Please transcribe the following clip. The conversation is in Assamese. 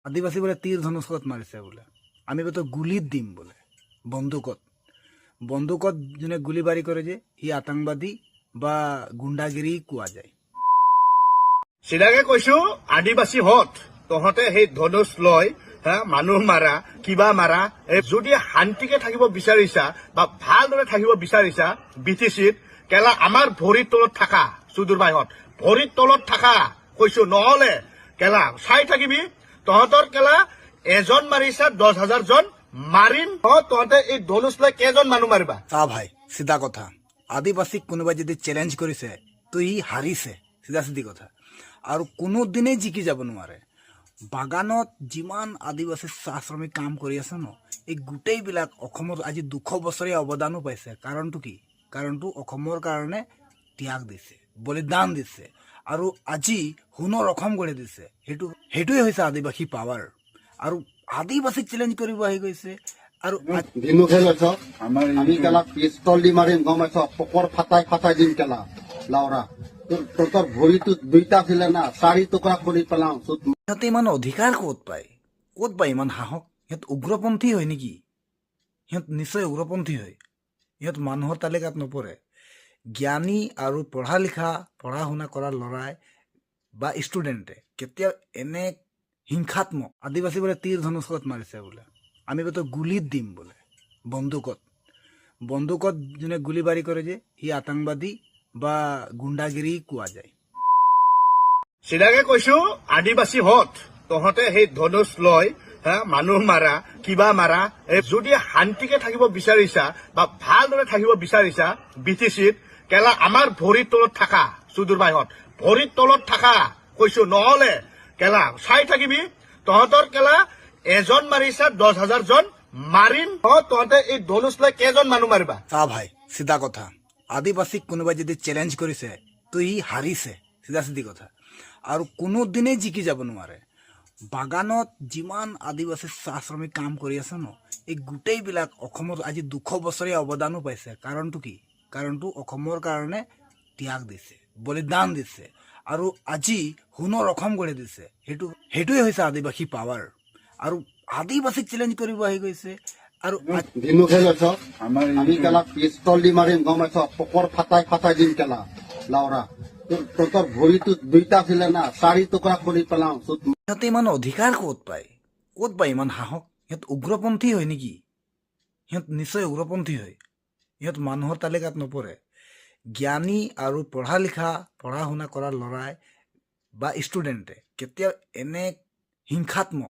আদিবাসী বলে তীর ধনুষত মারিছে বলে, আমি তো গুলিত দিম বলে, বন্দুকত বন্দুকত যোনে গুলিবারি করে যে ই আতংবাদী বা গুণ্ডাগিরি কোৱা যায়। চিধাকে কৈছো, আদিবাসী হত তহঁতে সেই ধনুষ লয় মানুহ মাৰা কিবা মাৰা যদি শান্তিকে থাকিব বিচাৰিছা বা ভালদৰে থাকিব বিচাৰিছা BTCত কেলা আমাৰ ভৰিৰ তলত থাকা সুদূৰ বাইহত ভৰিৰ তলত থাকা কৈছো, নহলে কেলা চাই থাকিবি তহঁতৰ কেলা এজন মাৰিছা 10,000 জন মাৰিম। তহঁতে এই ধনুষ লৈ কেইজন মানুহ মাৰিবা? চা ভাই, চিধা কথা, আদিবাসীক কোনোবাই যদি চ্যালেঞ্জ কৰিছে তো ই হাৰিছে, চিধা চিধি কথা, আৰু কোনো দিনেই জিকি যাব নোৱাৰে। বাগানত যিমান আদিবাসী চাহ শ্ৰমিক কাম কৰি আছে ন, এই গোটেইবিলাক অসমৰ আজি 200 বছৰীয়া অৱদানো পাইছে। কাৰণটো কি? কাৰণটো অসমৰ কাৰণে ত্যাগ দিছে, বলিদান দিছে, আৰু আজি সোণৰ অসম কৰি দিছে। সেইটোৱে হৈছে আদিবাসী পাৱাৰ। আৰু আদিবাসীক চ্যালেঞ্জ কৰিব আহি গৈছে। আৰু ধেনুকে লৈছ, আমি কেলা পিষ্টল দি মাৰিম, গম পাইছ? পকৰ ফাটাই ফাটাই দিম কেলা লাউৰা। তোৰ ভৰিটো দুইটা আছিলে না, 4 টুকুৰা কৰি পেলাও। সিহঁতে ইমান অধিকাৰ ক'ত পায় ইমান সাহস? সিহঁত উগ্ৰপন্থী হয় নেকি? সিহঁত নিশ্চয় উগ্ৰপন্থী হয়। সিহঁত মানুহৰ তালিকাত নপৰে। জ্ঞানী আৰু পঢ়া শুনা কৰা ল'ৰাই বা ষ্টুডেণ্টে কেতিয়াও এনে হিংসাত্মক আদিবাসী বলে তীৰ ধনুষত মাৰিছে বোলে, আমি তো গুলিত দিম বোলে, বন্দুকত যোনে গুলিবাৰি কৰে যে ই আতংবাদী বা গুণ্ডাগিৰি কোৱা যায়। চিধাকে কৈছো, আদিবাসী হত তহঁতে সেই ধনুষ লয় মানুহ মাৰা কিবা মাৰা যদি শান্তিকে থাকিব বিচাৰিছা বা ভালদৰে থাকিব বিচাৰিছা BTCত কেলা আমাৰ ভৰিৰ তলত থাকা সুদূৰ বাইহত ভৰিৰ তলত থাকা কৈছো, নহলে কেলা চাই থাকিবি তহঁতৰ কেলা এজন মাৰিছা 10,000 জন মাৰিম। তহঁতে এই ধনুষ লৈ কেইজন মানুহ মাৰিবা? চা ভাই, চিধা কথা, আদিবাসীক কোনোবাই যদি চ্যালেঞ্জ কৰিছে তো ই হাৰিছে, চিধা চিধি কথা, আৰু কোনো দিনেই জিকি যাব নোৱাৰে। বাগানত যিমান আদিবাসী চাহ শ্ৰমিক কাম কৰি আছে ন, এই গোটেইবিলাক অসমৰ আজি 200 বছৰীয়া অৱদানো পাইছে। কাৰণটো কি? কাৰণটো অসমৰ কাৰণে ত্যাগ দিছে, বলিদান দিছে, আৰু আজি সোণৰ অসম কৰি দিছে। সেইটোৱে হৈছে আদিবাসী পাৱাৰ। আৰু আদিবাসীক চ্যালেঞ্জ কৰিব আহি গৈছে। আৰু ধেনুকে লৈছ, আমি কেলা পিষ্টল দি মাৰিম, গম পাইছ? পকৰ ফাটাই ফাটাই দিম কেলা লাউৰা। তোৰ ভৰিটো দুইটা আছিলে না, 4 টুকুৰা কৰি পেলাও। সিহঁতে ইমান অধিকাৰ ক'ত পায় ইমান সাহস? সিহঁত উগ্ৰপন্থী হয় নেকি? সিহঁত নিশ্চয় উগ্ৰপন্থী হয়। সিহঁত মানুহৰ তালিকাত নপৰে। জ্ঞানী আৰু পঢ়া শুনা কৰা ল'ৰাই বা ষ্টুডেণ্টে কেতিয়াও এনে হিংসাত্মক